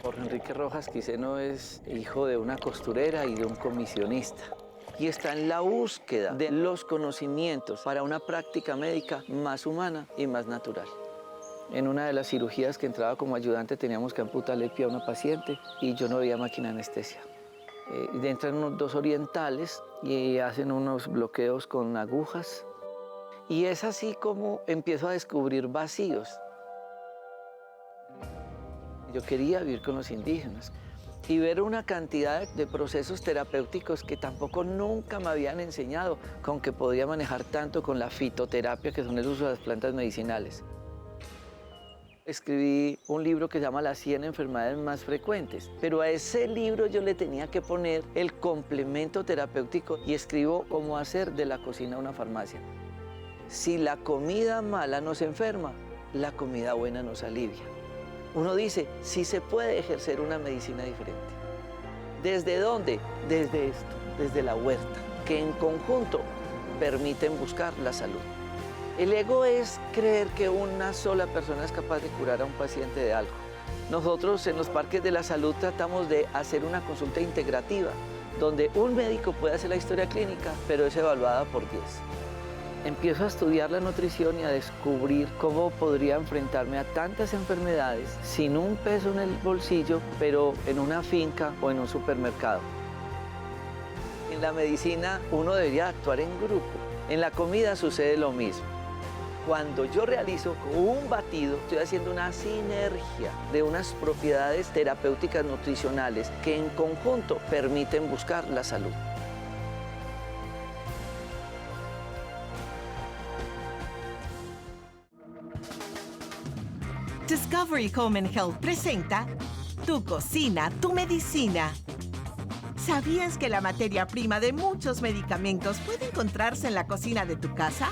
Jorge Enrique Rojas Quiseno es hijo de una costurera y de un comisionista. Y está en la búsqueda de los conocimientos para una práctica médica más humana y más natural. En una de las cirugías que entraba como ayudante teníamos que amputarle el pie a una paciente y yo no veía máquina de anestesia. Entran unos dos orientales y hacen unos bloqueos con agujas. Y es así como empiezo a descubrir vacíos. Yo quería vivir con los indígenas y ver una cantidad de procesos terapéuticos que tampoco nunca me habían enseñado, con que podía manejar tanto con la fitoterapia, que son el uso de las plantas medicinales. Escribí un libro que se llama Las 100 enfermedades más frecuentes, pero a ese libro yo le tenía que poner el complemento terapéutico y escribo cómo hacer de la cocina una farmacia. Si la comida mala nos enferma, la comida buena nos alivia. Uno dice, sí se puede ejercer una medicina diferente. ¿Desde dónde? Desde esto, desde la huerta, que en conjunto permiten buscar la salud. El ego es creer que una sola persona es capaz de curar a un paciente de algo. Nosotros en los parques de la salud tratamos de hacer una consulta integrativa, donde un médico puede hacer la historia clínica, pero es evaluada por 10. Empiezo a estudiar la nutrición y a descubrir cómo podría enfrentarme a tantas enfermedades sin un peso en el bolsillo, pero en una finca o en un supermercado. En la medicina uno debería actuar en grupo. En la comida sucede lo mismo. Cuando yo realizo un batido, estoy haciendo una sinergia de unas propiedades terapéuticas nutricionales que en conjunto permiten buscar la salud. Discovery Home and Health presenta Tu cocina, tu medicina. ¿Sabías que la materia prima de muchos medicamentos puede encontrarse en la cocina de tu casa?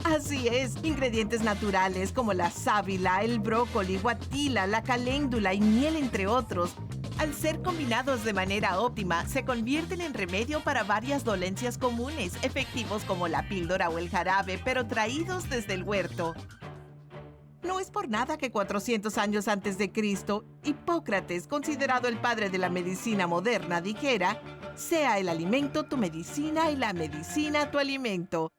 Así es, ingredientes naturales como la sábila, el brócoli, guatila, la caléndula y miel, entre otros, al ser combinados de manera óptima, se convierten en remedio para varias dolencias comunes, efectivos como la píldora o el jarabe, pero traídos desde el huerto. No es por nada que 400 años antes de Cristo, Hipócrates, considerado el padre de la medicina moderna, dijera: sea el alimento tu medicina y la medicina tu alimento.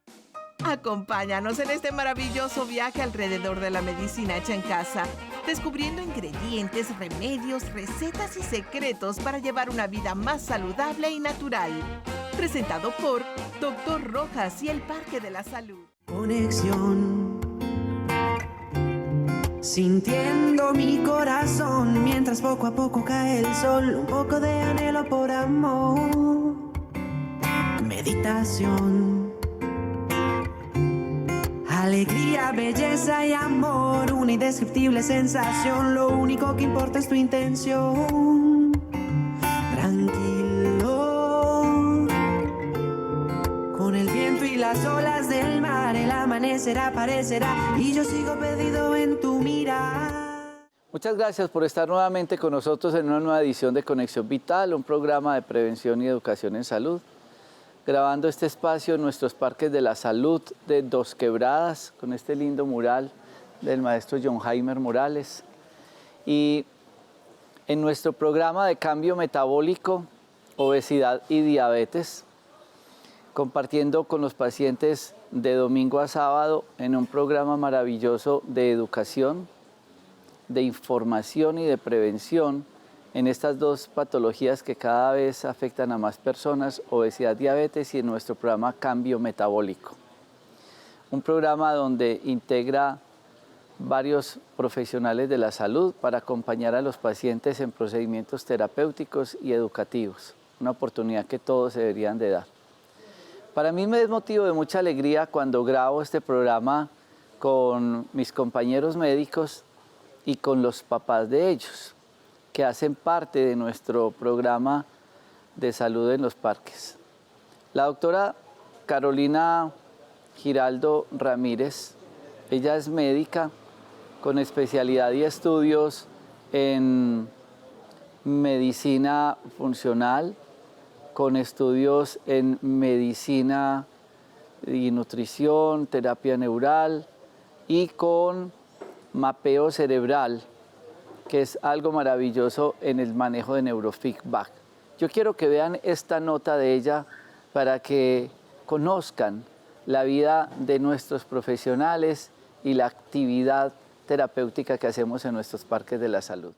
Acompáñanos en este maravilloso viaje alrededor de la medicina hecha en casa, descubriendo ingredientes, remedios, recetas y secretos para llevar una vida más saludable y natural. Presentado por Dr. Rojas y el Parque de la Salud. Conexión. Sintiendo mi corazón mientras poco a poco cae el sol, un poco de anhelo por amor. Meditación. Alegría, belleza y amor, una indescriptible sensación, lo único que importa es tu intención. Tranquilo, con el viento y las olas del mar, el amanecer aparecerá y yo sigo perdido en tu mirada. Muchas gracias por estar nuevamente con nosotros en una nueva edición de Conexión Vital, un programa de prevención y educación en salud. Grabando este espacio en nuestros parques de la salud de Dos Quebradas, con este lindo mural del maestro John Heimer Morales. Y en nuestro programa de cambio metabólico, obesidad y diabetes, compartiendo con los pacientes de domingo a sábado en un programa maravilloso de educación, de información y de prevención en estas dos patologías que cada vez afectan a más personas, obesidad, diabetes, y en nuestro programa Cambio Metabólico. Un programa donde integra varios profesionales de la salud para acompañar a los pacientes en procedimientos terapéuticos y educativos, una oportunidad que todos se deberían de dar. Para mí me es motivo de mucha alegría cuando grabo este programa con mis compañeros médicos y con los papás de ellos, que hacen parte de nuestro programa de salud en los parques. La doctora Carolina Giraldo Ramírez, ella es médica con especialidad y estudios en medicina funcional, con estudios en medicina y nutrición, terapia neural y con mapeo cerebral, que es algo maravilloso en el manejo de neurofeedback. Yo quiero que vean esta nota de ella para que conozcan la vida de nuestros profesionales y la actividad terapéutica que hacemos en nuestros parques de la salud.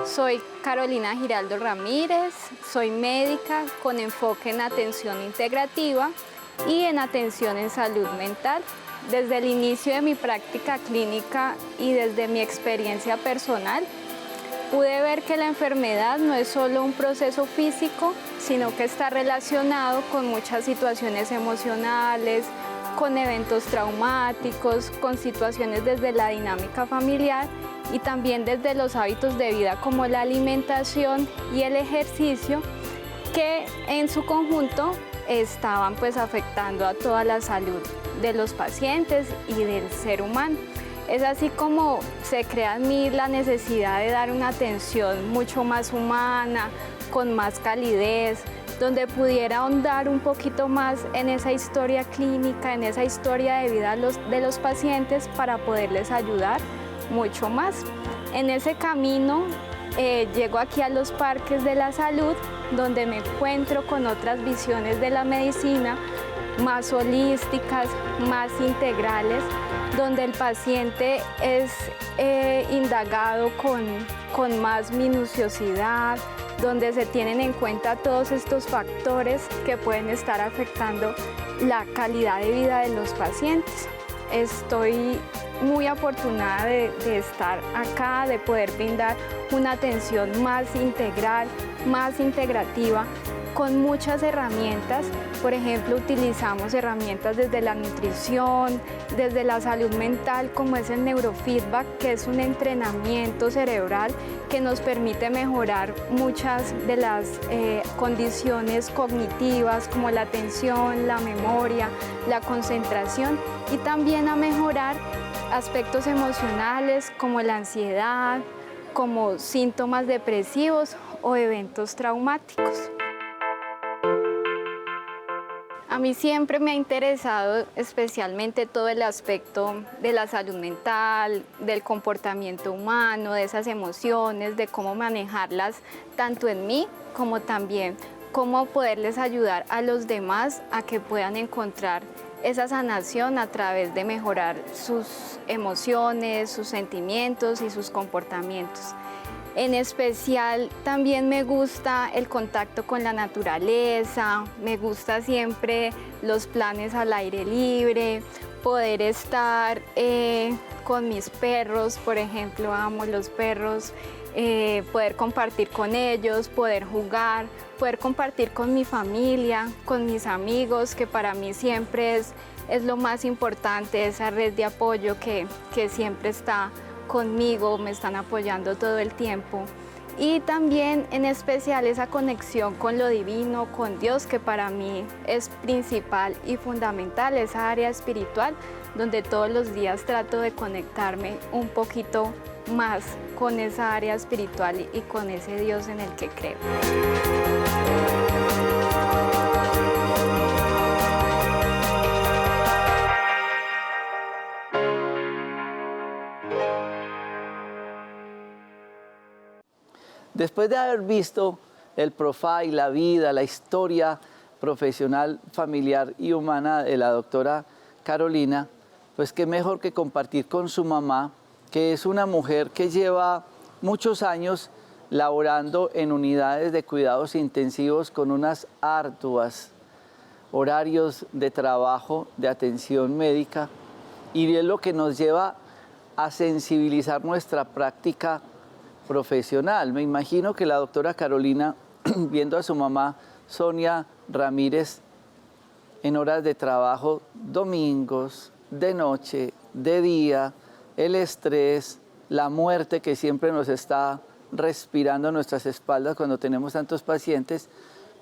Soy Carolina Giraldo Ramírez, soy médica con enfoque en atención integrativa y en atención en salud mental. Desde el inicio de mi práctica clínica y desde mi experiencia personal, pude ver que la enfermedad no es solo un proceso físico, sino que está relacionado con muchas situaciones emocionales, con eventos traumáticos, con situaciones desde la dinámica familiar y también desde los hábitos de vida como la alimentación y el ejercicio, que en su conjunto estaban pues afectando a toda la salud de los pacientes y del ser humano. Es así como se crea en mí la necesidad de dar una atención mucho más humana, con más calidez, donde pudiera ahondar un poquito más en esa historia clínica, en esa historia de vida de los pacientes para poderles ayudar mucho más. En ese camino llego aquí a los parques de la salud, donde me encuentro con otras visiones de la medicina más holísticas, más integrales, donde el paciente es indagado con más minuciosidad, donde se tienen en cuenta todos estos factores que pueden estar afectando la calidad de vida de los pacientes. Estoy muy afortunada de estar acá, de poder brindar una atención más integral, más integrativa, con muchas herramientas. Por ejemplo, utilizamos herramientas desde la nutrición, desde la salud mental, como es el neurofeedback, que es un entrenamiento cerebral que nos permite mejorar muchas de las condiciones cognitivas, como la atención, la memoria, la concentración, y también a mejorar aspectos emocionales como la ansiedad, como síntomas depresivos o eventos traumáticos. A mí siempre me ha interesado especialmente todo el aspecto de la salud mental, del comportamiento humano, de esas emociones, de cómo manejarlas tanto en mí como también cómo poderles ayudar a los demás a que puedan encontrar esa sanación a través de mejorar sus emociones, sus sentimientos y sus comportamientos. En especial también me gusta el contacto con la naturaleza, me gusta siempre los planes al aire libre, poder estar con mis perros, por ejemplo, amo los perros, poder compartir con ellos, poder jugar, poder compartir con mi familia, con mis amigos, que para mí siempre es lo más importante, esa red de apoyo que siempre está conmigo, me están apoyando todo el tiempo. Y también en especial esa conexión con lo divino, con Dios, que para mí es principal y fundamental, esa área espiritual, donde todos los días trato de conectarme un poquito más con esa área espiritual y con ese Dios en el que creo. Después de haber visto el profile, la vida, la historia profesional, familiar y humana de la doctora Carolina, pues qué mejor que compartir con su mamá, que es una mujer que lleva muchos años laborando en unidades de cuidados intensivos con unas arduas horarios de trabajo, de atención médica, y es lo que nos lleva a sensibilizar nuestra práctica profesional. Me imagino que la doctora Carolina, viendo a su mamá Sonia Ramírez en horas de trabajo, domingos, de noche, de día, el estrés, la muerte que siempre nos está respirando en nuestras espaldas cuando tenemos tantos pacientes,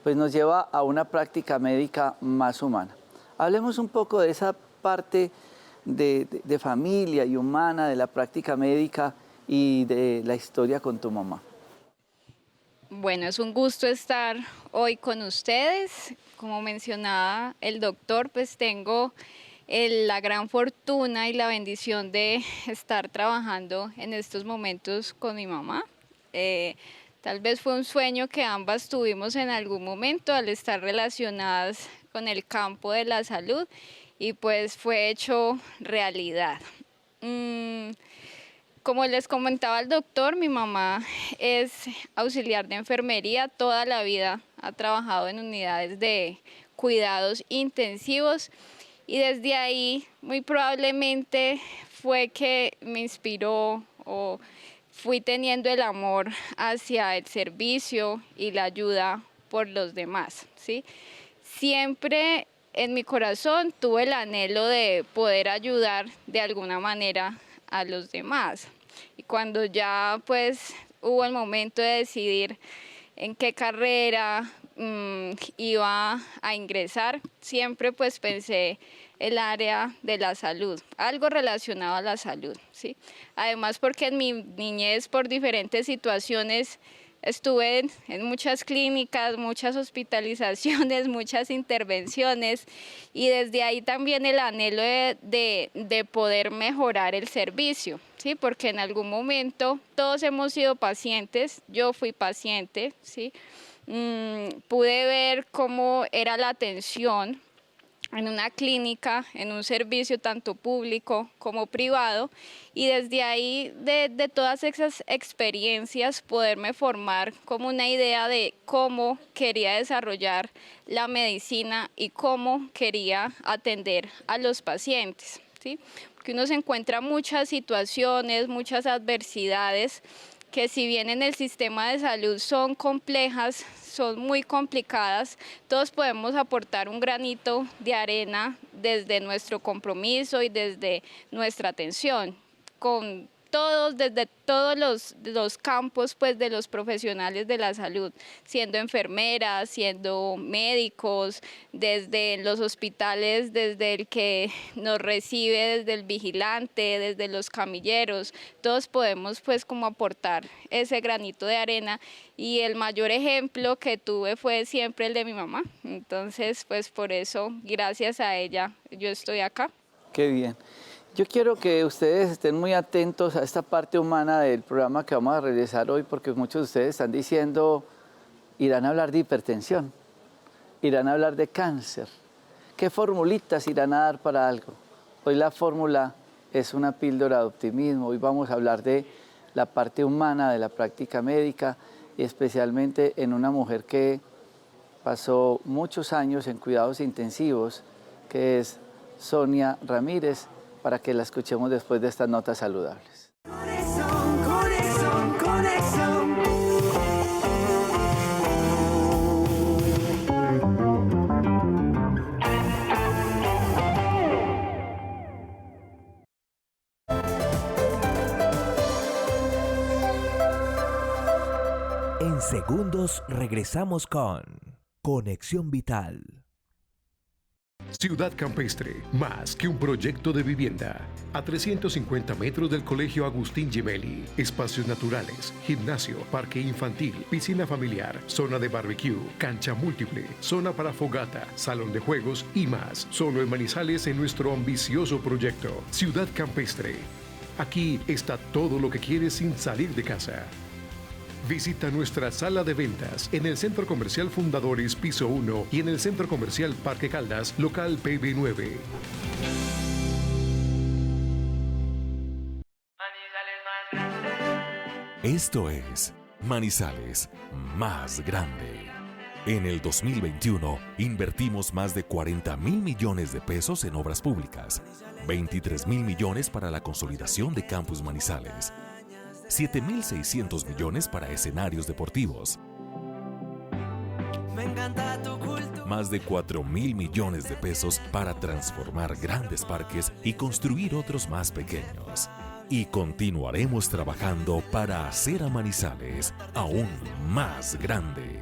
pues nos lleva a una práctica médica más humana. Hablemos un poco de esa parte de familia y humana de la práctica médica y de la historia con tu mamá. Bueno, es un gusto estar hoy con ustedes. Como mencionaba el doctor, pues tengo la gran fortuna y la bendición de estar trabajando en estos momentos con mi mamá. Tal vez fue un sueño que ambas tuvimos en algún momento al estar relacionadas con el campo de la salud y pues fue hecho realidad. Como les comentaba el doctor, mi mamá es auxiliar de enfermería, toda la vida ha trabajado en unidades de cuidados intensivos y desde ahí muy probablemente fue que me inspiró o fui teniendo el amor hacia el servicio y la ayuda por los demás, ¿sí? Siempre en mi corazón tuve el anhelo de poder ayudar de alguna manera a los demás. Y cuando ya pues hubo el momento de decidir en qué carrera iba a ingresar, siempre pues pensé el área de la salud, algo relacionado a la salud, ¿sí? Además porque en mi niñez por diferentes situaciones estuve en muchas clínicas, muchas hospitalizaciones, muchas intervenciones y desde ahí también el anhelo de poder mejorar el servicio, ¿sí? Porque en algún momento todos hemos sido pacientes, yo fui paciente, ¿sí? Pude ver cómo era la atención en una clínica, en un servicio tanto público como privado y desde ahí de todas esas experiencias poderme formar como una idea de cómo quería desarrollar la medicina y cómo quería atender a los pacientes, ¿sí? Porque uno se encuentra muchas situaciones, muchas adversidades que si bien en el sistema de salud son complejas, son muy complicadas, todos podemos aportar un granito de arena desde nuestro compromiso y desde nuestra atención, con todos, desde todos los campos pues, de los profesionales de la salud, siendo enfermeras, siendo médicos, desde los hospitales, desde el que nos recibe, desde el vigilante, desde los camilleros, todos podemos pues como aportar ese granito de arena y el mayor ejemplo que tuve fue siempre el de mi mamá, entonces pues por eso, gracias a ella, yo estoy acá. Qué bien. Yo quiero que ustedes estén muy atentos a esta parte humana del programa que vamos a realizar hoy, porque muchos de ustedes están diciendo, irán a hablar de hipertensión, irán a hablar de cáncer. ¿Qué formulitas irán a dar para algo? Hoy la fórmula es una píldora de optimismo. Hoy vamos a hablar de la parte humana de la práctica médica y especialmente en una mujer que pasó muchos años en cuidados intensivos, que es Sonia Ramírez, para que la escuchemos después de estas notas saludables. Conexión, conexión, conexión. En segundos regresamos con Conexión Vital. Ciudad Campestre, más que un proyecto de vivienda. A 350 metros del Colegio Agustín Gemelli. Espacios naturales, gimnasio, parque infantil, piscina familiar, zona de barbecue, cancha múltiple, zona para fogata, salón de juegos y más. Solo en Manizales en nuestro ambicioso proyecto. Ciudad Campestre. Aquí está todo lo que quieres sin salir de casa. Visita nuestra sala de ventas en el Centro Comercial Fundadores Piso 1 y en el Centro Comercial Parque Caldas, local PB9. Esto es Manizales más grande. En el 2021 invertimos más de 40.000 millones de pesos en obras públicas, 23.000 millones para la consolidación de Campus Manizales, 7.600 millones para escenarios deportivos, más de 4.000 millones de pesos para transformar grandes parques y construir otros más pequeños. Y continuaremos trabajando para hacer a Manizales aún más grande.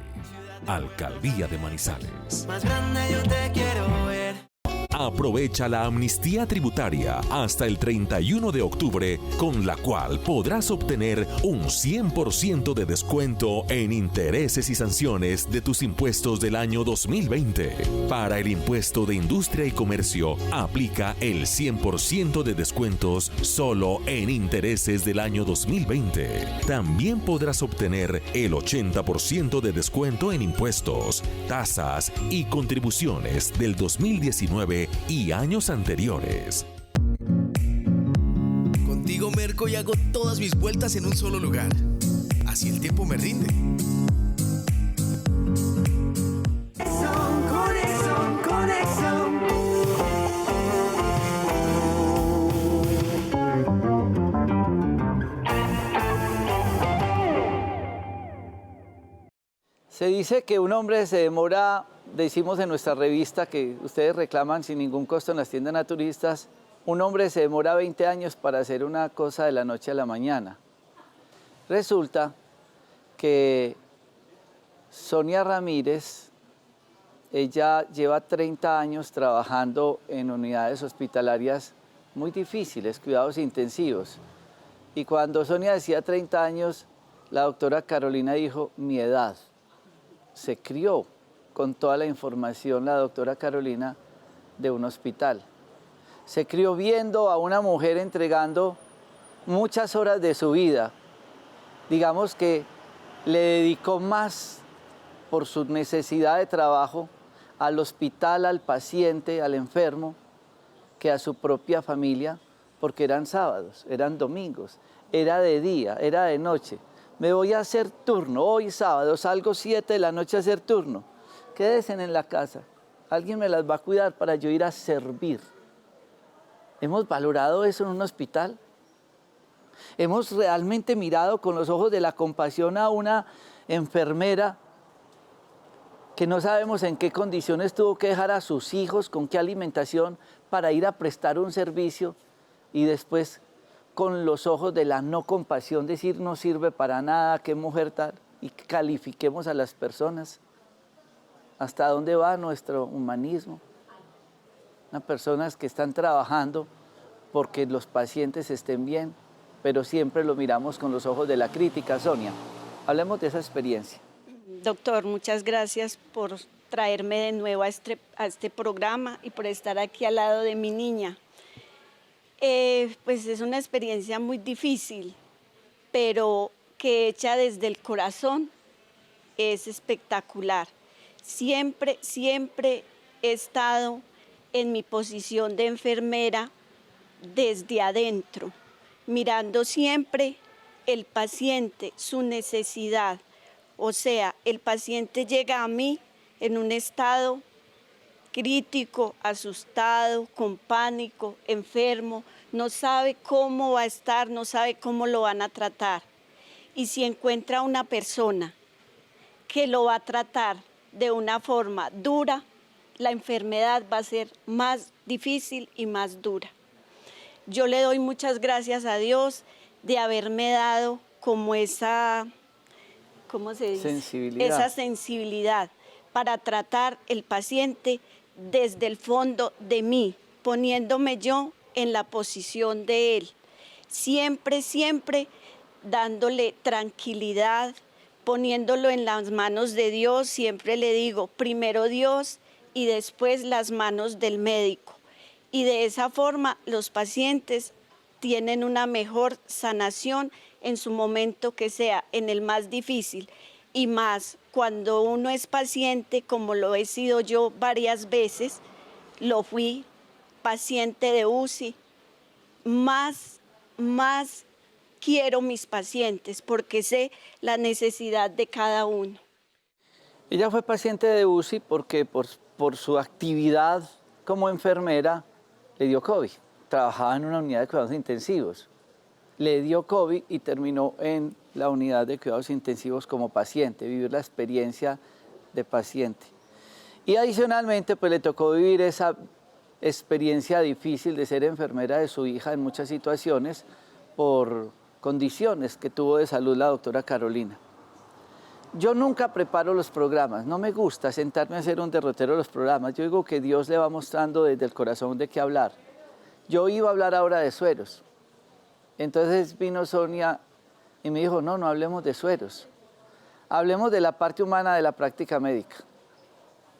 Alcaldía de Manizales. Más grande yo te quiero ver. Aprovecha la amnistía tributaria hasta el 31 de octubre, con la cual podrás obtener un 100% de descuento en intereses y sanciones de tus impuestos del año 2020. Para el impuesto de industria y comercio, aplica el 100% de descuentos solo en intereses del año 2020. También podrás obtener el 80% de descuento en impuestos, tasas y contribuciones del 2019 y años anteriores. Contigo merco y hago todas mis vueltas en un solo lugar. Así el tiempo me rinde. Conexión. Se dice que un hombre se demora, decimos en nuestra revista que ustedes reclaman sin ningún costo en las tiendas naturistas, un hombre se demora 20 años para hacer una cosa de la noche a la mañana. Resulta que Sonia Ramírez, ella lleva 30 años trabajando en unidades hospitalarias muy difíciles, cuidados intensivos. Y cuando Sonia decía 30 años, la doctora Carolina dijo, mi edad. Se crió con toda la información la doctora Carolina de un hospital. Se crió viendo a una mujer entregando muchas horas de su vida. Digamos que le dedicó más por su necesidad de trabajo al hospital, al paciente, al enfermo, que a su propia familia, porque eran sábados, eran domingos, era de día, era de noche. Me voy a hacer turno, hoy sábado, salgo 7 de la noche a hacer turno. Quédense en la casa, alguien me las va a cuidar para yo ir a servir. ¿Hemos valorado eso en un hospital? ¿Hemos realmente mirado con los ojos de la compasión a una enfermera que no sabemos en qué condiciones tuvo que dejar a sus hijos, con qué alimentación, para ir a prestar un servicio y después con los ojos de la no compasión decir no sirve para nada, qué mujer tal, y califiquemos a las personas? ¿Hasta dónde va nuestro humanismo? Unas personas que están trabajando porque los pacientes estén bien, pero siempre lo miramos con los ojos de la crítica. Sonia, hablemos de esa experiencia. Doctor, muchas gracias por traerme de nuevo a este programa y por estar aquí al lado de mi niña. Pues es una experiencia muy difícil, pero que hecha desde el corazón es espectacular. Siempre he estado en mi posición de enfermera desde adentro, mirando siempre el paciente, su necesidad. O sea, el paciente llega a mí en un estado crítico, asustado, con pánico, enfermo, no sabe cómo va a estar, no sabe cómo lo van a tratar. Y si encuentra una persona que lo va a tratar de una forma dura, la enfermedad va a ser más difícil y más dura. Yo le doy muchas gracias a Dios de haberme dado como esa, ¿cómo se dice? Esa sensibilidad para tratar el paciente desde el fondo de mí, poniéndome yo en la posición de él. Siempre dándole tranquilidad, poniéndolo en las manos de Dios. Siempre le digo, primero Dios y después las manos del médico. Y de esa forma los pacientes tienen una mejor sanación en su momento que sea, en el más difícil. Y más cuando uno es paciente, como lo he sido yo varias veces, lo fui, paciente de UCI, más quiero mis pacientes porque sé la necesidad de cada uno. Ella fue paciente de UCI porque por su actividad como enfermera le dio COVID. Trabajaba en una unidad de cuidados intensivos. Le dio COVID y terminó en la unidad de cuidados intensivos como paciente, vivir la experiencia de paciente. Y adicionalmente, pues le tocó vivir esa experiencia difícil de ser enfermera de su hija en muchas situaciones por condiciones que tuvo de salud la doctora Carolina. Yo nunca preparo los programas, no me gusta sentarme a hacer un derrotero de los programas. Yo digo que Dios le va mostrando desde el corazón de qué hablar. Yo iba a hablar ahora de sueros. Entonces vino Sonia y me dijo, no hablemos de sueros. Hablemos de la parte humana de la práctica médica.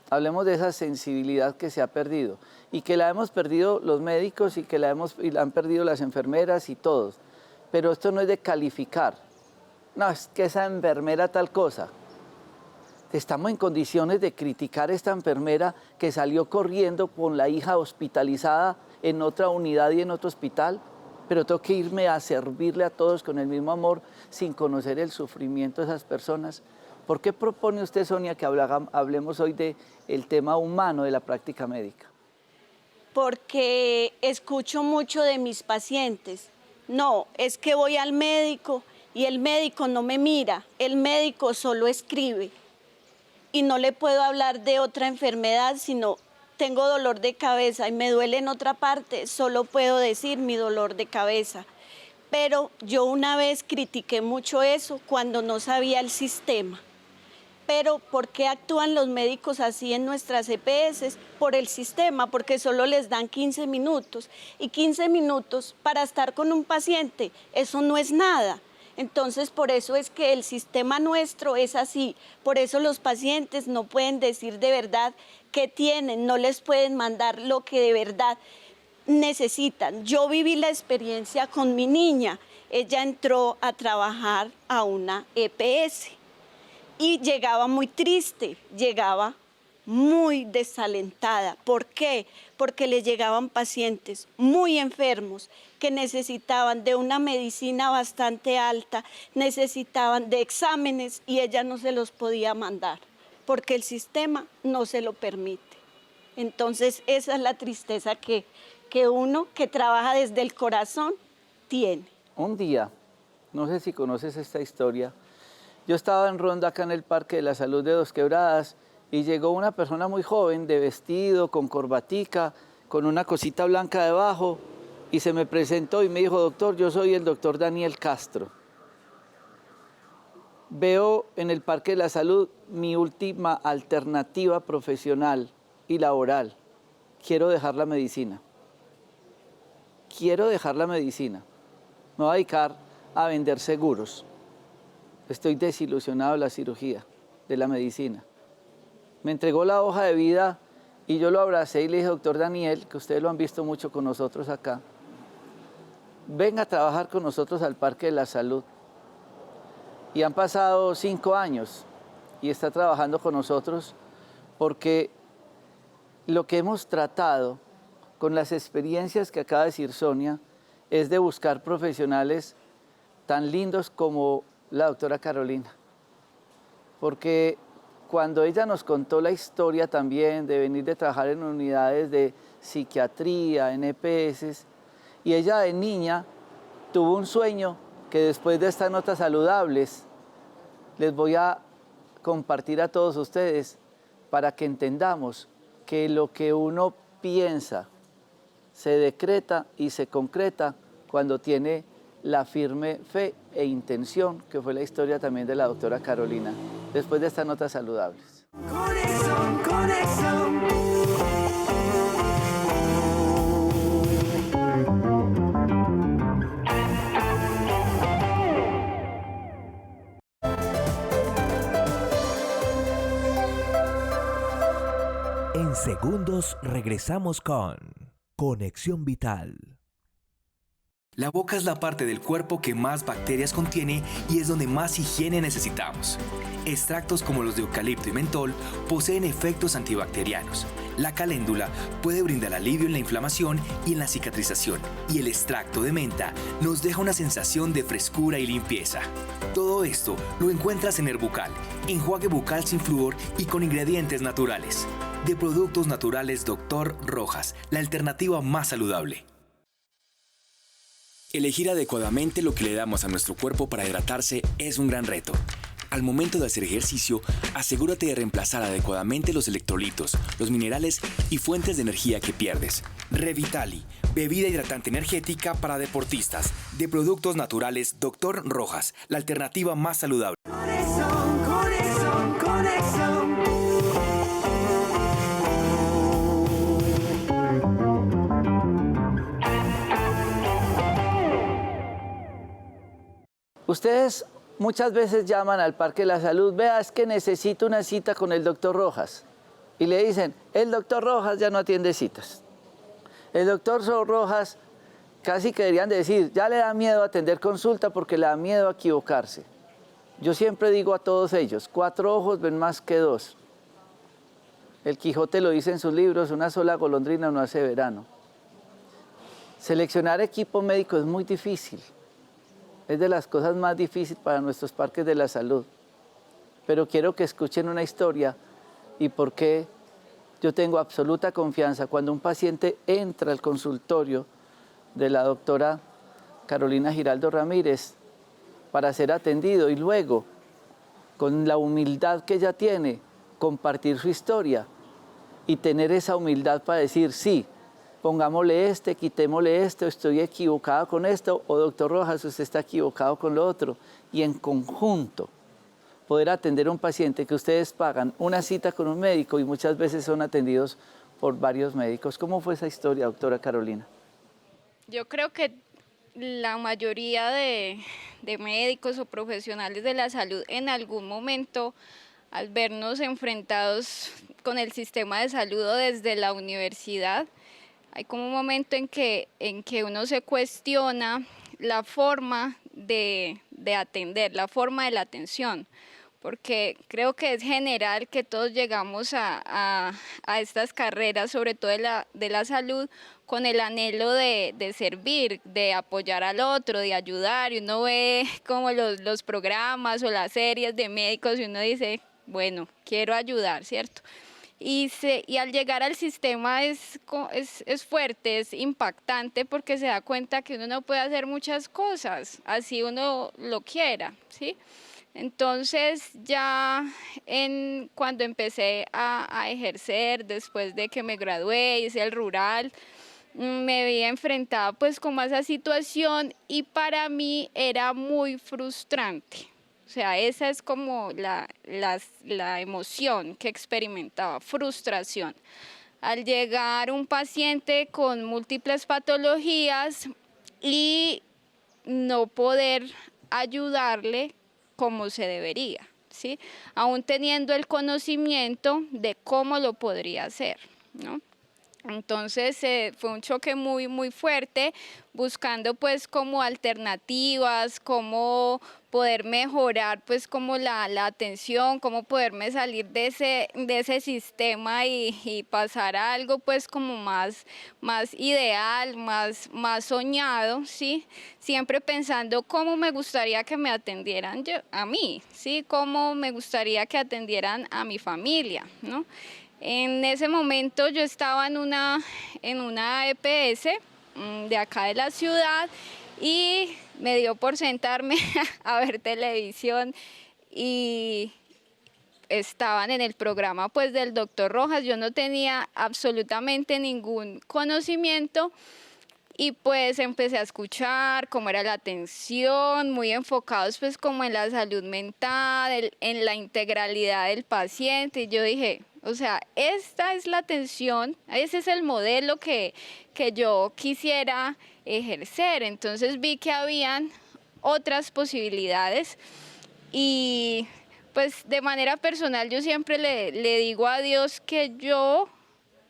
Hablemos de esa sensibilidad que se ha perdido y que la hemos perdido los médicos y que la han perdido las enfermeras y todos. Pero esto no es de calificar. No, es que esa enfermera tal cosa. Estamos en condiciones de criticar a esta enfermera que salió corriendo con la hija hospitalizada en otra unidad y en otro hospital, pero tengo que irme a servirle a todos con el mismo amor sin conocer el sufrimiento de esas personas. ¿Por qué propone usted, Sonia, que hablemos hoy del tema humano de la práctica médica? Porque escucho mucho de mis pacientes. No, es que voy al médico y el médico no me mira, el médico solo escribe. Y no le puedo hablar de otra enfermedad, sino tengo dolor de cabeza y me duele en otra parte, solo puedo decir mi dolor de cabeza. Pero yo una vez critiqué mucho eso cuando no sabía el sistema. Pero ¿por qué actúan los médicos así en nuestras EPS? Por el sistema, porque solo les dan 15 minutos. Y 15 minutos para estar con un paciente, eso no es nada. Entonces, por eso es que el sistema nuestro es así. Por eso los pacientes no pueden decir de verdad qué tienen, no les pueden mandar lo que de verdad necesitan. Yo viví la experiencia con mi niña. Ella entró a trabajar a una EPS. Y llegaba muy triste, llegaba muy desalentada. ¿Por qué? Porque le llegaban pacientes muy enfermos que necesitaban de una medicina bastante alta, necesitaban de exámenes y ella no se los podía mandar porque el sistema no se lo permite. Entonces esa es la tristeza que uno que trabaja desde el corazón tiene. Un día, no sé si conoces esta historia, yo estaba en ronda acá en el Parque de la Salud de Dos Quebradas y llegó una persona muy joven, de vestido, con corbatica, con una cosita blanca debajo, y se me presentó y me dijo, doctor, yo soy el doctor Daniel Castro. Veo en el Parque de la Salud mi última alternativa profesional y laboral. Quiero dejar la medicina. Quiero dejar la medicina. Me voy a dedicar a vender seguros. Estoy desilusionado de la cirugía, de la medicina. Me entregó la hoja de vida y yo lo abracé y le dije, doctor Daniel, que ustedes lo han visto mucho con nosotros acá, venga a trabajar con nosotros al Parque de la Salud. Y han pasado 5 años y está trabajando con nosotros porque lo que hemos tratado con las experiencias que acaba de decir Sonia es de buscar profesionales tan lindos como la doctora Carolina, porque cuando ella nos contó la historia también de venir de trabajar en unidades de psiquiatría, en EPS, y ella de niña tuvo un sueño que después de estas notas saludables les voy a compartir a todos ustedes para que entendamos que lo que uno piensa se decreta y se concreta cuando tiene la firme fe e intención, que fue la historia también de la doctora Carolina, después de estas notas saludables. Conexión, conexión. En segundos regresamos con Conexión Vital. La boca es la parte del cuerpo que más bacterias contiene y es donde más higiene necesitamos. Extractos como los de eucalipto y mentol poseen efectos antibacterianos. La caléndula puede brindar alivio en la inflamación y en la cicatrización. Y el extracto de menta nos deja una sensación de frescura y limpieza. Todo esto lo encuentras en Herbucal, enjuague bucal sin flúor y con ingredientes naturales. De Productos Naturales Dr. Rojas, la alternativa más saludable. Elegir adecuadamente lo que le damos a nuestro cuerpo para hidratarse es un gran reto. Al momento de hacer ejercicio, asegúrate de reemplazar adecuadamente los electrolitos, los minerales y fuentes de energía que pierdes. Revitali, bebida hidratante energética para deportistas. De Productos Naturales Dr. Rojas, la alternativa más saludable. Conexión, conexión. Ustedes muchas veces llaman al Parque de la Salud, vea, es que necesito una cita con el doctor Rojas. Y le dicen, el doctor Rojas ya no atiende citas. El doctor Rojas casi que deberían decir, ya le da miedo atender consulta porque le da miedo a equivocarse. Yo siempre digo a todos ellos, 4 ojos ven más que 2. El Quijote lo dice en sus libros, una sola golondrina no hace verano. Seleccionar equipo médico es muy difícil. Es de las cosas más difíciles para nuestros parques de la salud. Pero quiero que escuchen una historia y por qué yo tengo absoluta confianza cuando un paciente entra al consultorio de la doctora Carolina Giraldo Ramírez para ser atendido y luego, con la humildad que ella tiene, compartir su historia y tener esa humildad para decir, sí, pongámosle este, quitémosle este, estoy equivocado con esto, o doctor Rojas, usted está equivocado con lo otro, y en conjunto poder atender a un paciente que ustedes pagan una cita con un médico y muchas veces son atendidos por varios médicos. ¿Cómo fue esa historia, doctora Carolina? Yo creo que la mayoría de médicos o profesionales de la salud en algún momento, al vernos enfrentados con el sistema de salud o desde la universidad, hay como un momento en que uno se cuestiona la forma de atender, la forma de la atención, porque creo que es general que todos llegamos a estas carreras, sobre todo de la salud, con el anhelo de servir, de apoyar al otro, de ayudar, y uno ve como los programas o las series de médicos y uno dice, bueno, quiero ayudar, ¿cierto? Y al llegar al sistema es fuerte, es impactante porque se da cuenta que uno no puede hacer muchas cosas, así uno lo quiera, ¿sí? Entonces ya cuando empecé a ejercer, después de que me gradué, hice el rural, me vi enfrentada pues como a esa situación y para mí era muy frustrante. O sea, esa es como la emoción que experimentaba, frustración. Al llegar un paciente con múltiples patologías y no poder ayudarle como se debería, ¿sí? Aún teniendo el conocimiento de cómo lo podría hacer, ¿no? Entonces fue un choque muy, muy fuerte, buscando pues como alternativas, cómo poder mejorar pues como la atención, cómo poderme salir de ese sistema y pasar a algo pues como más ideal, más soñado, ¿sí? Siempre pensando cómo me gustaría que me atendieran a mí, ¿sí? Cómo me gustaría que atendieran a mi familia, ¿no? En ese momento yo estaba en una EPS de acá de la ciudad y me dio por sentarme a ver televisión y estaban en el programa pues del doctor Rojas. Yo no tenía absolutamente ningún conocimiento y pues empecé a escuchar cómo era la atención, muy enfocados pues como en la salud mental, en la integralidad del paciente. Y yo dije, o sea, esta es la atención, ese es el modelo que yo quisiera ejercer. Entonces vi que habían otras posibilidades y pues de manera personal yo siempre le digo a Dios que yo,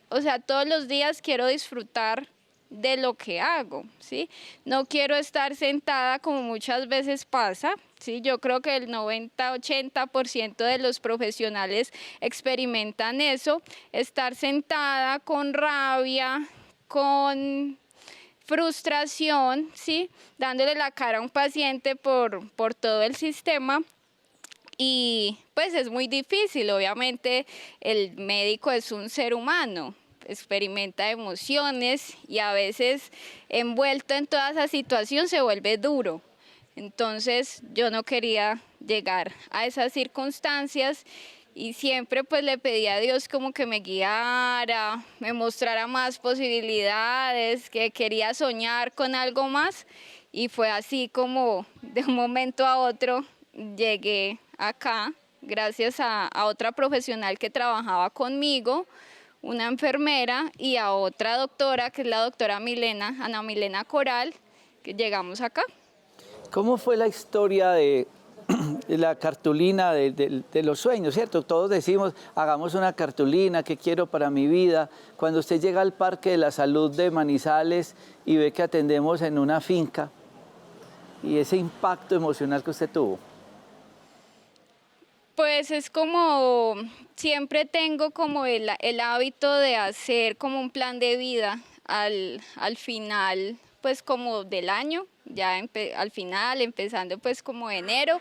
o sea, todos los días quiero disfrutar de lo que hago, ¿sí? No quiero estar sentada como muchas veces pasa, ¿sí? Yo creo que el 90-80% de los profesionales experimentan eso, estar sentada con rabia, con frustración, ¿sí? Dándole la cara a un paciente por todo el sistema. Y pues es muy difícil, obviamente el médico es un ser humano, experimenta emociones y a veces envuelto en toda esa situación se vuelve duro. Entonces yo no quería llegar a esas circunstancias y siempre pues le pedí a Dios como que me guiara, me mostrara más posibilidades, que quería soñar con algo más y fue así como de un momento a otro llegué acá gracias a otra profesional que trabajaba conmigo, una enfermera y a otra doctora, que es la doctora Ana Milena Coral, que llegamos acá. ¿Cómo fue la historia de la cartulina de los sueños, cierto? Todos decimos, hagamos una cartulina, ¿qué quiero para mi vida? Cuando usted llega al Parque de la Salud de Manizales y ve que atendemos en una finca, y ese impacto emocional que usted tuvo. Pues es como, siempre tengo como el hábito de hacer como un plan de vida al final, pues como del año, ya al final, empezando pues como enero,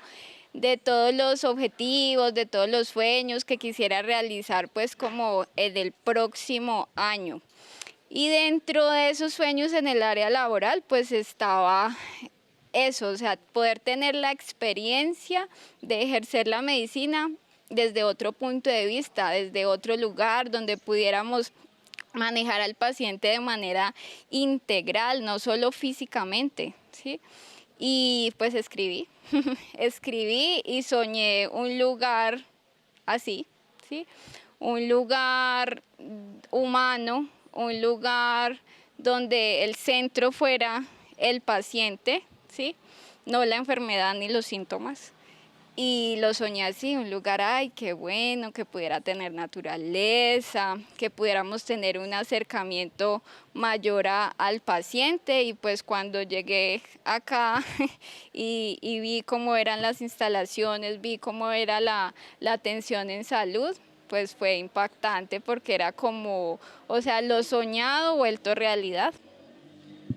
de todos los objetivos, de todos los sueños que quisiera realizar pues como el del próximo año. Y dentro de esos sueños en el área laboral pues estaba eso, o sea, poder tener la experiencia de ejercer la medicina desde otro punto de vista, desde otro lugar donde pudiéramos manejar al paciente de manera integral, no solo físicamente, ¿sí? Y pues escribí y soñé un lugar así, ¿sí? Un lugar humano, un lugar donde el centro fuera el paciente, ¿sí? No la enfermedad ni los síntomas. Y lo soñé así, un lugar, ay, qué bueno, que pudiera tener naturaleza, que pudiéramos tener un acercamiento mayor al paciente. Y pues cuando llegué acá y vi cómo eran las instalaciones, vi cómo era la atención en salud, pues fue impactante porque era como, o sea, lo soñado vuelto realidad.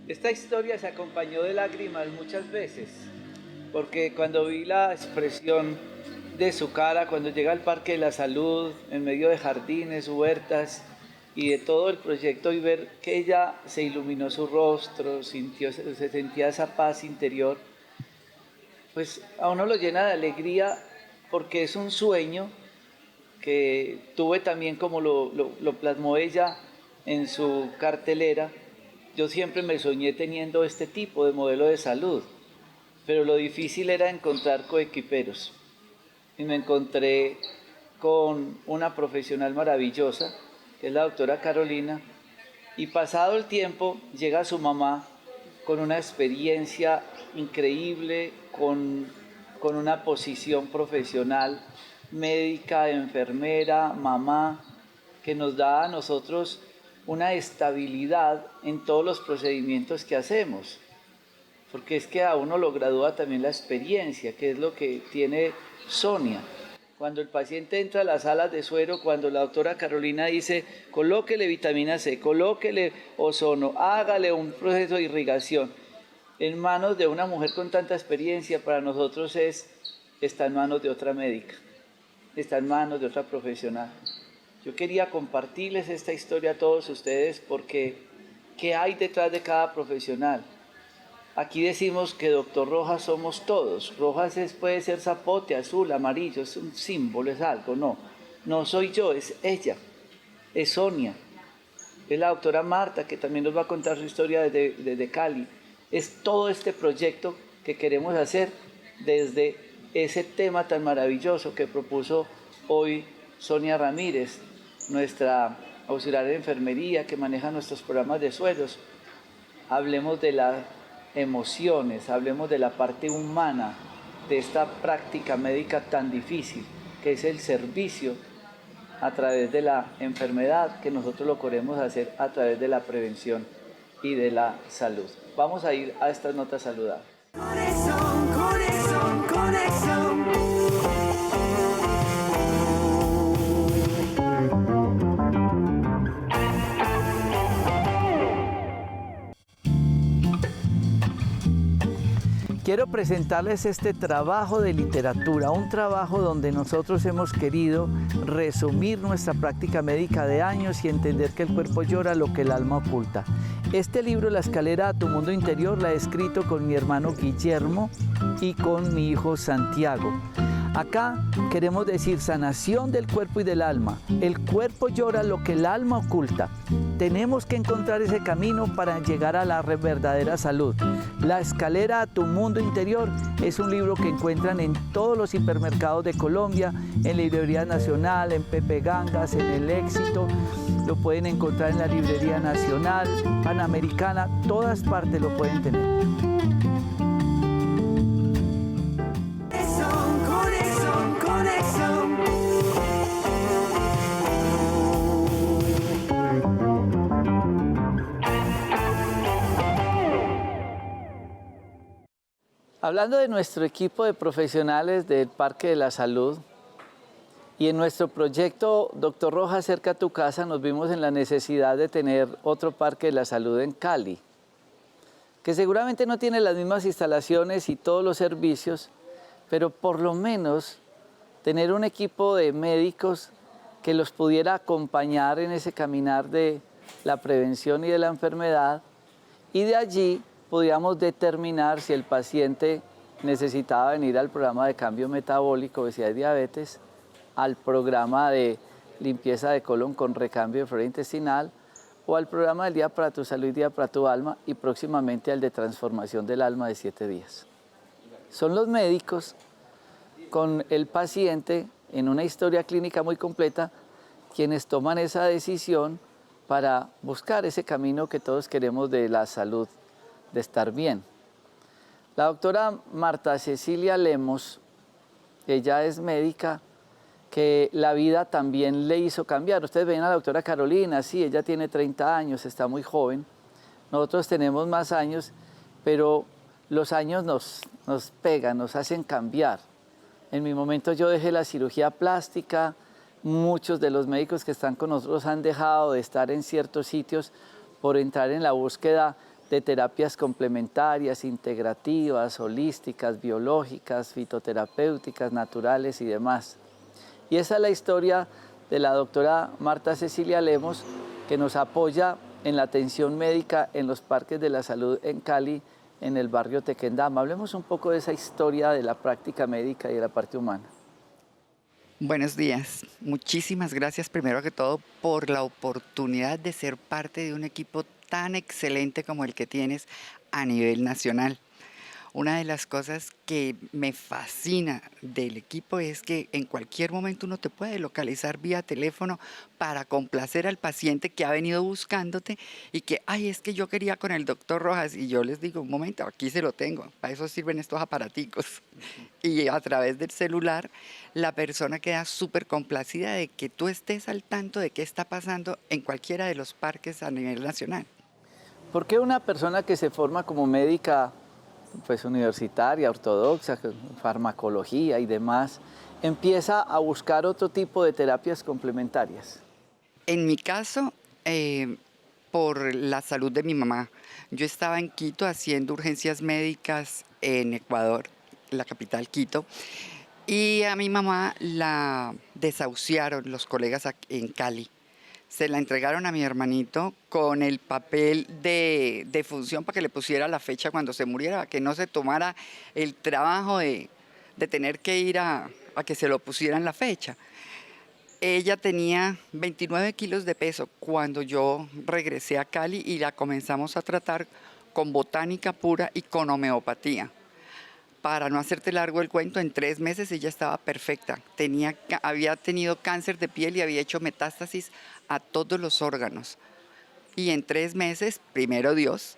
Esta historia se acompañó de lágrimas muchas veces, porque cuando vi la expresión de su cara, cuando llega al Parque de la Salud, en medio de jardines, huertas y de todo el proyecto, y ver que ella se iluminó su rostro, se sentía esa paz interior, pues a uno lo llena de alegría, porque es un sueño que tuve también, como lo plasmó ella en su cartelera. Yo siempre me soñé teniendo este tipo de modelo de salud, pero lo difícil era encontrar coequiperos. Y me encontré con una profesional maravillosa, que es la doctora Carolina, y pasado el tiempo llega su mamá con una experiencia increíble, con una posición profesional, médica, enfermera, mamá, que nos da a nosotros una estabilidad en todos los procedimientos que hacemos, porque es que a uno lo gradúa también la experiencia, que es lo que tiene Sonia. Cuando el paciente entra a las salas de suero, cuando la doctora Carolina dice, colóquele vitamina C, colóquele ozono, hágale un proceso de irrigación, en manos de una mujer con tanta experiencia, para nosotros está en manos de otra médica, está en manos de otra profesional. Yo quería compartirles esta historia a todos ustedes, porque ¿qué hay detrás de cada profesional? Aquí decimos que doctor Rojas somos todos. Rojas puede ser zapote, azul, amarillo, es un símbolo, es algo. No soy yo, es ella, es Sonia, es la doctora Marta, que también nos va a contar su historia desde Cali. Es todo este proyecto que queremos hacer desde ese tema tan maravilloso que propuso hoy Sonia Ramírez, nuestra auxiliar de enfermería que maneja nuestros programas de sueros. Hablemos de las emociones, hablemos de la parte humana de esta práctica médica tan difícil, que es el servicio a través de la enfermedad, que nosotros lo queremos hacer a través de la prevención y de la salud. Vamos a ir a estas notas saludables. Conexión. Quiero presentarles este trabajo de literatura, un trabajo donde nosotros hemos querido resumir nuestra práctica médica de años y entender que el cuerpo llora lo que el alma oculta. Este libro, La escalera a tu mundo interior, la he escrito con mi hermano Guillermo y con mi hijo Santiago. Acá queremos decir sanación del cuerpo y del alma. El cuerpo llora lo que el alma oculta. Tenemos que encontrar ese camino para llegar a la verdadera salud. La escalera a tu mundo interior es un libro que encuentran en todos los hipermercados de Colombia, en Librería Nacional, en Pepe Gangas, en El Éxito. Lo pueden encontrar en la Librería Nacional, Panamericana, todas partes lo pueden tener. Hablando de nuestro equipo de profesionales del Parque de la Salud, y en nuestro proyecto Doctor Rojas cerca a tu casa nos vimos en la necesidad de tener otro Parque de la Salud en Cali, que seguramente no tiene las mismas instalaciones y todos los servicios, pero por lo menos tener un equipo de médicos que los pudiera acompañar en ese caminar de la prevención y de la enfermedad, y de allí podíamos determinar si el paciente necesitaba venir al programa de cambio metabólico, obesidad y diabetes, al programa de limpieza de colon con recambio de flora intestinal, o al programa del Día para tu Salud y Día para tu Alma, y próximamente al de transformación del alma de 7 días. Son los médicos con el paciente en una historia clínica muy completa quienes toman esa decisión para buscar ese camino que todos queremos de la salud, de estar bien. La doctora Marta Cecilia Lemos, ella es médica que la vida también le hizo cambiar. Ustedes ven a la doctora Carolina, sí, ella tiene 30 años, está muy joven. Nosotros tenemos más años, pero los años nos pegan, nos hacen cambiar. En mi momento yo dejé la cirugía plástica, muchos de los médicos que están con nosotros han dejado de estar en ciertos sitios por entrar en la búsqueda de terapias complementarias, integrativas, holísticas, biológicas, fitoterapéuticas, naturales y demás. Y esa es la historia de la doctora Marta Cecilia Lemos, que nos apoya en la atención médica en los parques de la salud en Cali, en el barrio Tequendama. Hablemos un poco de esa historia de la práctica médica y de la parte humana. Buenos días. Muchísimas gracias primero que todo por la oportunidad de ser parte de un equipo tan excelente como el que tienes a nivel nacional. Una de las cosas que me fascina del equipo es que en cualquier momento uno te puede localizar vía teléfono para complacer al paciente que ha venido buscándote y que, ay, es que yo quería con el doctor Rojas, y yo les digo, un momento, aquí se lo tengo, para eso sirven estos aparaticos. Y a través del celular, la persona queda súper complacida de que tú estés al tanto de qué está pasando en cualquiera de los parques a nivel nacional. ¿Por qué una persona que se forma como médica pues universitaria, ortodoxa, farmacología y demás, empieza a buscar otro tipo de terapias complementarias? En mi caso, por la salud de mi mamá. Yo estaba en Quito haciendo urgencias médicas en Ecuador, la capital Quito, y a mi mamá la desahuciaron los colegas en Cali. Se la entregaron a mi hermanito con el papel de defunción para que le pusiera la fecha cuando se muriera, que no se tomara el trabajo de tener que ir a que se lo pusieran la fecha. Ella tenía 29 kilos de peso cuando yo regresé a Cali y la comenzamos a tratar con botánica pura y con homeopatía. Para no hacerte largo el cuento, en 3 meses ella estaba perfecta. Había tenido cáncer de piel y había hecho metástasis a todos los órganos. Y en 3 meses, primero Dios,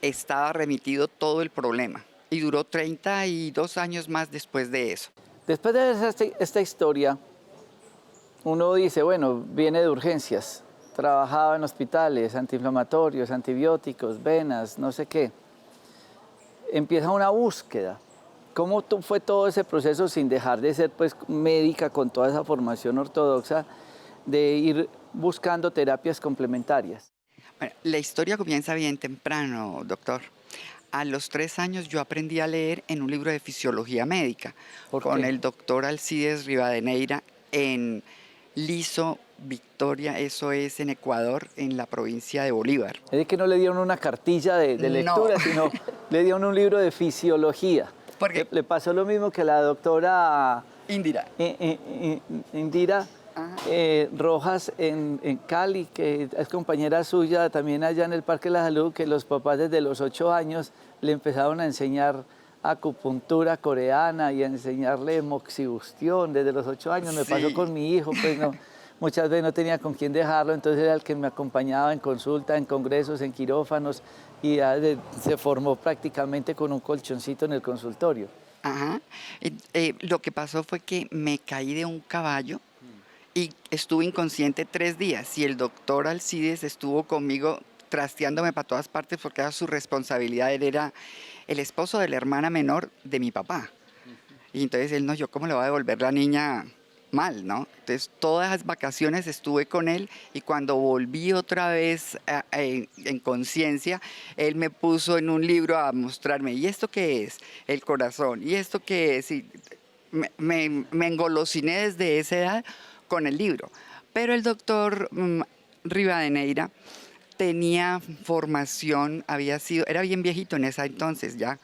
estaba remitido todo el problema. Y duró 32 años más después de eso. Después de ver esta historia, uno dice, bueno, viene de urgencias. Trabajaba en hospitales, antiinflamatorios, antibióticos, venas, no sé qué. Empieza una búsqueda. ¿Cómo fue todo ese proceso sin dejar de ser pues, médica con toda esa formación ortodoxa, de ir buscando terapias complementarias? Bueno, la historia comienza bien temprano, doctor. A los 3 años yo aprendí a leer en un libro de fisiología médica con el doctor Alcides Rivadeneira en Lizo, Victoria, eso es en Ecuador, en la provincia de Bolívar. Es de que no le dieron una cartilla de lectura, no, sino le dieron un libro de fisiología. Porque le pasó lo mismo que a la doctora Indira, Rojas en Cali, que es compañera suya también allá en el Parque de la Salud, que los papás desde los 8 años le empezaron a enseñar acupuntura coreana y a enseñarle moxibustión desde los 8 años. Me pasó con mi hijo, pues no, muchas veces no tenía con quién dejarlo, entonces era el que me acompañaba en consulta, en congresos, en quirófanos, y se formó prácticamente con un colchoncito en el consultorio. Ajá. Lo que pasó fue que me caí de un caballo y estuve inconsciente 3 días, y el doctor Alcides estuvo conmigo trasteándome para todas partes porque era su responsabilidad. Él era el esposo de la hermana menor de mi papá. Y entonces él no, yo cómo le voy a devolver la niña mal, ¿no? Entonces todas las vacaciones estuve con él y cuando volví otra vez en conciencia, él me puso en un libro a mostrarme, ¿y esto qué es? El corazón, ¿y esto qué es? Y me engolosiné desde esa edad con el libro. Pero el doctor Rivadeneira tenía formación, era bien viejito en esa entonces ya,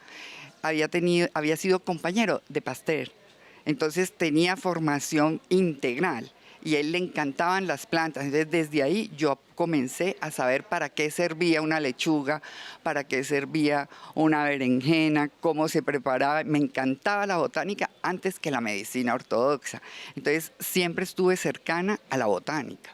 había sido compañero de Pasteur, entonces tenía formación integral y a él le encantaban las plantas. Entonces desde ahí yo comencé a saber para qué servía una lechuga, para qué servía una berenjena, cómo se preparaba. Me encantaba la botánica antes que la medicina ortodoxa. Entonces siempre estuve cercana a la botánica.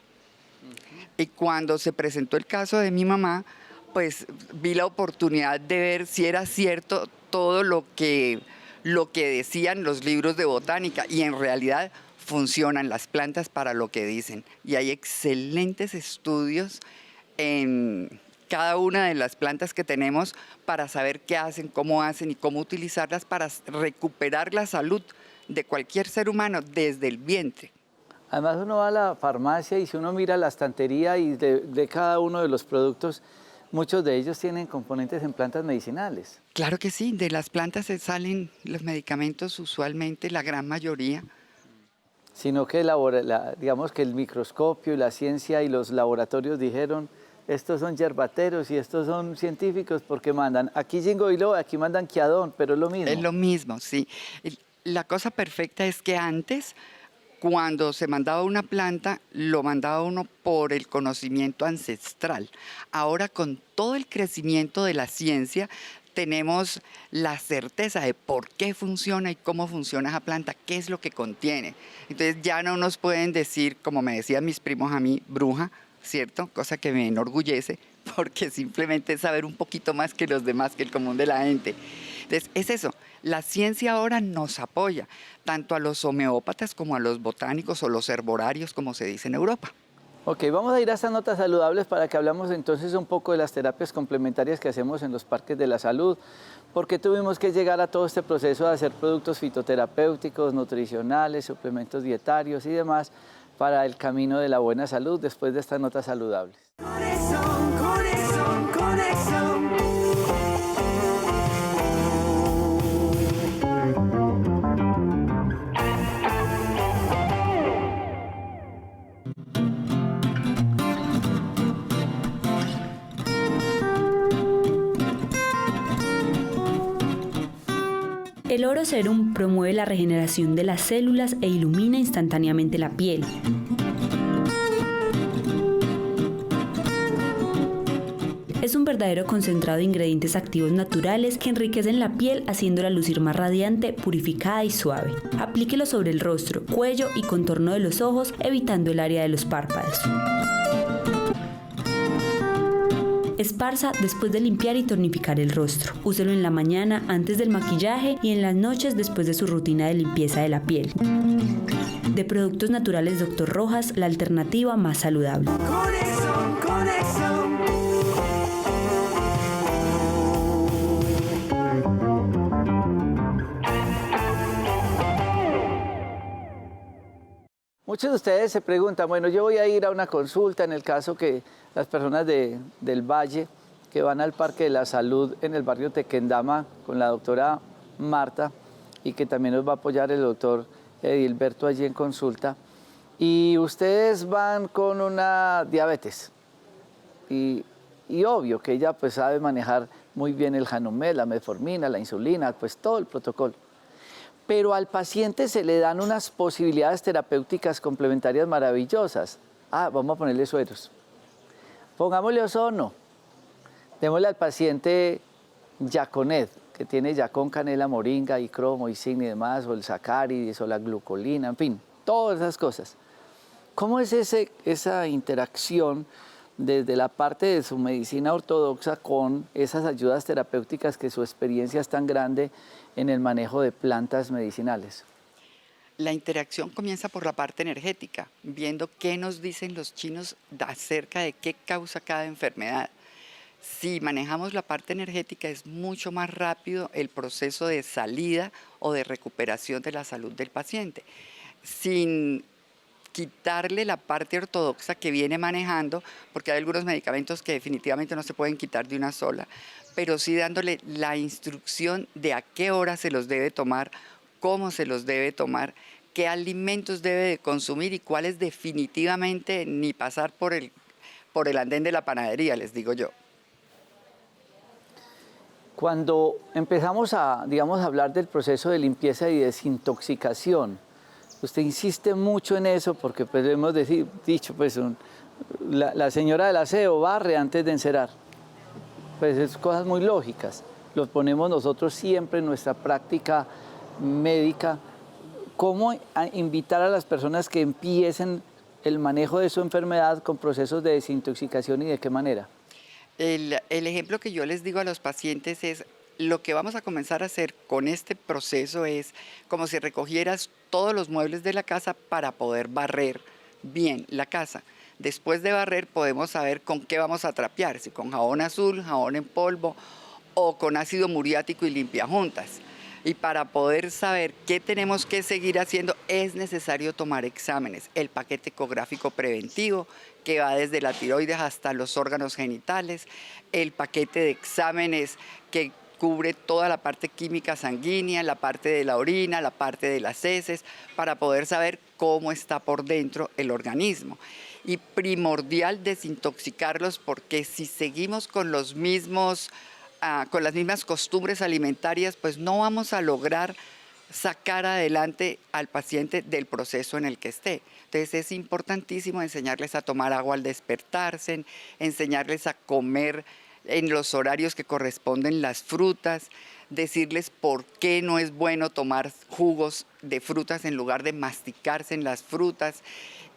Y cuando se presentó el caso de mi mamá, pues vi la oportunidad de ver si era cierto todo lo que decían los libros de botánica y en realidad funcionan las plantas para lo que dicen. Y hay excelentes estudios en cada una de las plantas que tenemos para saber qué hacen, cómo hacen y cómo utilizarlas para recuperar la salud de cualquier ser humano desde el vientre. Además uno va a la farmacia y si uno mira la estantería y de cada uno de los productos, muchos de ellos tienen componentes en plantas medicinales. Claro que sí, de las plantas se salen los medicamentos usualmente, la gran mayoría. Sino que digamos que el microscopio y la ciencia y los laboratorios dijeron, estos son yerbateros y estos son científicos porque mandan aquí ginkgo biloba, aquí mandan quiadón, pero es lo mismo. Es lo mismo, sí. La cosa perfecta es que antes, cuando se mandaba una planta, lo mandaba uno por el conocimiento ancestral. Ahora, con todo el crecimiento de la ciencia, tenemos la certeza de por qué funciona y cómo funciona esa planta, qué es lo que contiene. Entonces ya no nos pueden decir, como me decían mis primos a mí, bruja, ¿cierto? Cosa que me enorgullece, porque simplemente es saber un poquito más que los demás, que el común de la gente. Entonces es eso, la ciencia ahora nos apoya, tanto a los homeópatas como a los botánicos o los herborarios, como se dice en Europa. Ok, vamos a ir a estas notas saludables para que hablamos entonces un poco de las terapias complementarias que hacemos en los parques de la salud. ¿Por qué tuvimos que llegar a todo este proceso de hacer productos fitoterapéuticos, nutricionales, suplementos dietarios y demás para el camino de la buena salud después de estas notas saludables? Conexión, conexión, conexión. El oro serum promueve la regeneración de las células e ilumina instantáneamente la piel. Es un verdadero concentrado de ingredientes activos naturales que enriquecen la piel haciéndola lucir más radiante, purificada y suave. Aplíquelo sobre el rostro, cuello y contorno de los ojos, evitando el área de los párpados. Esparza después de limpiar y tonificar el rostro. Úselo en la mañana antes del maquillaje y en las noches después de su rutina de limpieza de la piel. De Productos Naturales Dr. Rojas, la alternativa más saludable. Conexión, conexión. Muchos de ustedes se preguntan, bueno, yo voy a ir a una consulta en el caso que las personas del Valle que van al Parque de la Salud en el barrio Tequendama con la doctora Marta y que también nos va a apoyar el doctor Edilberto allí en consulta. Y ustedes van con una diabetes y obvio que ella pues sabe manejar muy bien el Janumel, la metformina, la insulina, pues todo el protocolo. Pero al paciente se le dan unas posibilidades terapéuticas complementarias maravillosas. Vamos a ponerle sueros. Pongámosle ozono. Démosle al paciente Yaconet, que tiene yacón, canela, moringa, y cromo, y zinc y demás, o el sacáridis, o la glucolina, en fin, todas esas cosas. ¿Cómo es esa interacción desde la parte de su medicina ortodoxa con esas ayudas terapéuticas que su experiencia es tan grande en el manejo de plantas medicinales? La interacción comienza por la parte energética, viendo qué nos dicen los chinos acerca de qué causa cada enfermedad. Si manejamos la parte energética es mucho más rápido el proceso de salida o de recuperación de la salud del paciente, sin quitarle la parte ortodoxa que viene manejando, porque hay algunos medicamentos que definitivamente no se pueden quitar de una sola, pero sí dándole la instrucción de a qué hora se los debe tomar, cómo se los debe tomar, qué alimentos debe de consumir y cuáles definitivamente ni pasar por el andén de la panadería, les digo yo. Cuando empezamos a, digamos, a hablar del proceso de limpieza y desintoxicación, usted insiste mucho en eso porque pues hemos dicho, pues la señora del aseo barre antes de encerar. Pues es cosas muy lógicas. Los ponemos nosotros siempre en nuestra práctica médica. ¿Cómo invitar a las personas que empiecen el manejo de su enfermedad con procesos de desintoxicación y de qué manera? El ejemplo que yo les digo a los pacientes es, lo que vamos a comenzar a hacer con este proceso es como si recogieras todos los muebles de la casa para poder barrer bien la casa. Después de barrer podemos saber con qué vamos a trapear, si con jabón azul, jabón en polvo o con ácido muriático y limpiajuntas. Y para poder saber qué tenemos que seguir haciendo es necesario tomar exámenes. El paquete ecográfico preventivo, que va desde la tiroides hasta los órganos genitales, el paquete de exámenes que cubre toda la parte química sanguínea, la parte de la orina, la parte de las heces, para poder saber cómo está por dentro el organismo. Y primordial desintoxicarlos, porque si seguimos con los mismos con las mismas costumbres alimentarias, pues no vamos a lograr sacar adelante al paciente del proceso en el que esté. Entonces es importantísimo enseñarles a tomar agua al despertarse, enseñarles a comer en los horarios que corresponden las frutas, decirles por qué no es bueno tomar jugos de frutas en lugar de masticarse en las frutas.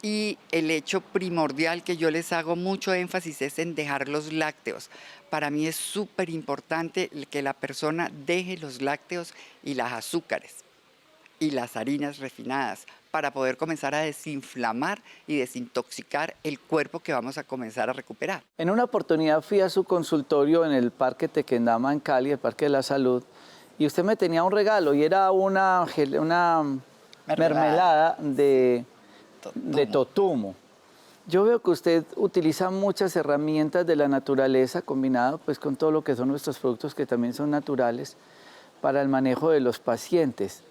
Y el hecho primordial que yo les hago mucho énfasis es en dejar los lácteos. Para mí es súper importante que la persona deje los lácteos y las azúcares y las harinas refinadas para poder comenzar a desinflamar y desintoxicar el cuerpo que vamos a comenzar a recuperar. En una oportunidad fui a su consultorio en el Parque Tequendama en Cali, el Parque de la Salud, y usted me tenía un regalo y era una mermelada de totumo. Yo veo que usted utiliza muchas herramientas de la naturaleza combinado pues con todo lo que son nuestros productos que también son naturales para el manejo de los pacientes.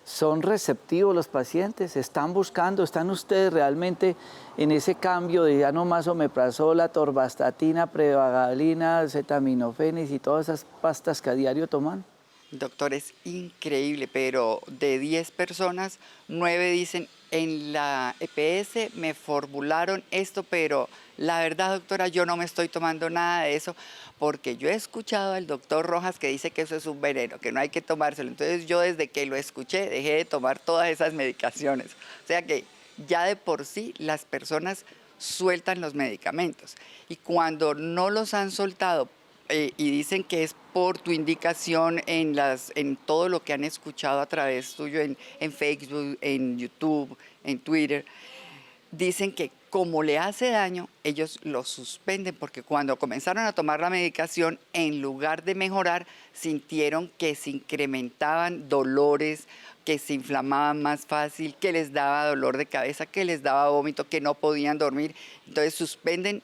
¿Son receptivos los pacientes? ¿Están buscando? ¿Están ustedes realmente en ese cambio de ya no más omeprazol, atorvastatina, pregabalina, acetaminofén y todas esas pastas que a diario toman? Doctor, es increíble, pero de 10 personas, 9 dicen, en la EPS me formularon esto, pero la verdad, doctora, yo no me estoy tomando nada de eso, porque yo he escuchado al doctor Rojas que dice que eso es un veneno, que no hay que tomárselo. Entonces yo desde que lo escuché dejé de tomar todas esas medicaciones. O sea que ya de por sí las personas sueltan los medicamentos. Y cuando no los han soltado y dicen que es por tu indicación en todo lo que han escuchado a través tuyo en Facebook, en YouTube, en Twitter, dicen que como le hace daño, ellos lo suspenden porque cuando comenzaron a tomar la medicación, en lugar de mejorar, sintieron que se incrementaban dolores, que se inflamaban más fácil, que les daba dolor de cabeza, que les daba vómito, que no podían dormir. Entonces suspenden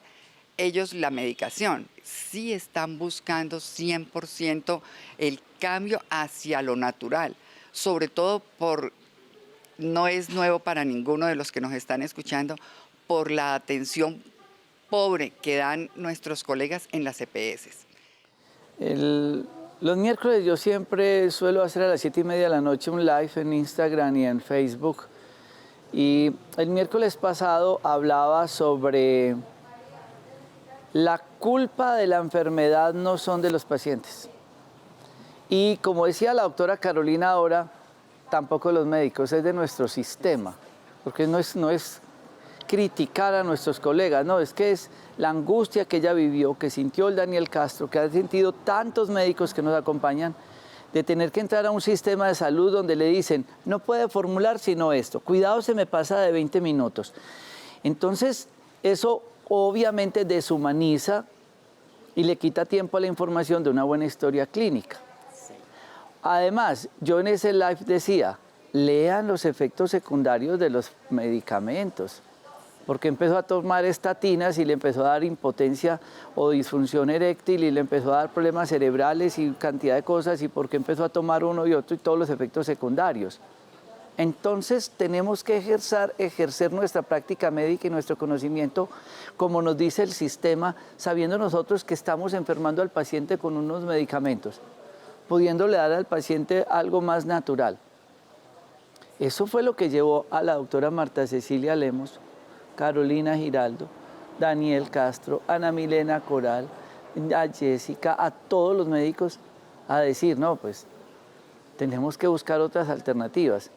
ellos la medicación. Sí están buscando 100% el cambio hacia lo natural, sobre todo no es nuevo para ninguno de los que nos están escuchando, por la atención pobre que dan nuestros colegas en las EPS. Los miércoles yo siempre suelo hacer a las 7:30 de la noche un live en Instagram y en Facebook. Y el miércoles pasado hablaba sobre la culpa de la enfermedad no son de los pacientes. Y como decía la doctora Carolina ahora, tampoco de los médicos, es de nuestro sistema. Porque no es criticar a nuestros colegas, no, es que es la angustia que ella vivió, que sintió el Daniel Castro, que ha sentido tantos médicos que nos acompañan, de tener que entrar a un sistema de salud donde le dicen, no puede formular sino esto, cuidado se me pasa de 20 minutos. Entonces, eso obviamente deshumaniza y le quita tiempo a la información de una buena historia clínica. Además, yo en ese live decía, lean los efectos secundarios de los medicamentos, porque empezó a tomar estatinas y le empezó a dar impotencia o disfunción eréctil y le empezó a dar problemas cerebrales y cantidad de cosas, y porque empezó a tomar uno y otro y todos los efectos secundarios. Entonces tenemos que ejercer nuestra práctica médica y nuestro conocimiento como nos dice el sistema, sabiendo nosotros que estamos enfermando al paciente con unos medicamentos, pudiéndole dar al paciente algo más natural. Eso fue lo que llevó a la doctora Marta Cecilia Lemos, Carolina Giraldo, Daniel Castro, Ana Milena Coral, a Jessica, a todos los médicos a decir, no, pues tenemos que buscar otras alternativas.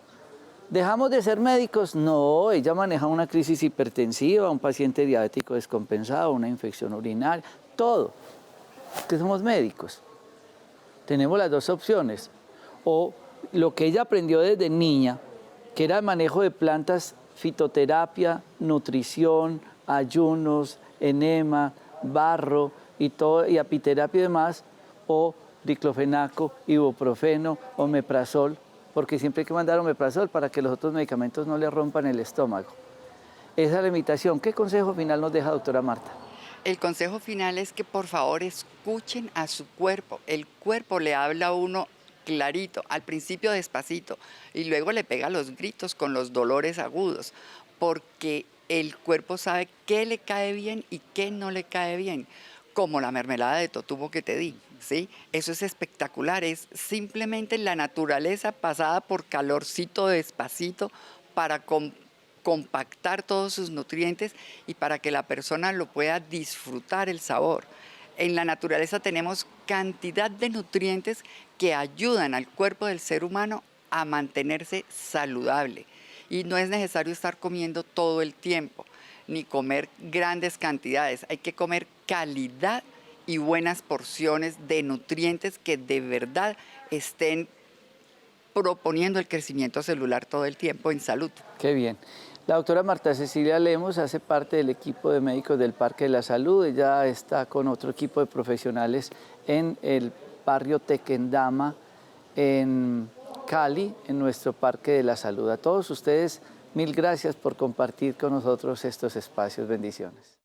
¿Dejamos de ser médicos? No, ella maneja una crisis hipertensiva, un paciente diabético descompensado, una infección urinaria, todo. Que somos médicos. Tenemos las dos opciones. O lo que ella aprendió desde niña, que era el manejo de plantas, fitoterapia, nutrición, ayunos, enema, barro y todo, y apiterapia y demás, o diclofenaco, ibuprofeno, omeprazol, porque siempre hay que mandar omeprazol para que los otros medicamentos no le rompan el estómago. Esa es la limitación. ¿Qué consejo final nos deja, doctora Marta? El consejo final es que por favor escuchen a su cuerpo. El cuerpo le habla a uno clarito, al principio despacito, y luego le pega los gritos con los dolores agudos, porque el cuerpo sabe qué le cae bien y qué no le cae bien, como la mermelada de totumo que te di, ¿sí? Eso es espectacular, es simplemente la naturaleza pasada por calorcito despacito para compactar todos sus nutrientes y para que la persona lo pueda disfrutar el sabor. En la naturaleza tenemos cantidad de nutrientes que ayudan al cuerpo del ser humano a mantenerse saludable. Y no es necesario estar comiendo todo el tiempo, ni comer grandes cantidades. Hay que comer calidad y buenas porciones de nutrientes que de verdad estén proponiendo el crecimiento celular todo el tiempo en salud. Qué bien. La doctora Marta Cecilia Lemos hace parte del equipo de médicos del Parque de la Salud. Ella está con otro equipo de profesionales en el barrio Tequendama, en Cali, en nuestro Parque de la Salud. A todos ustedes, mil gracias por compartir con nosotros estos espacios. Bendiciones.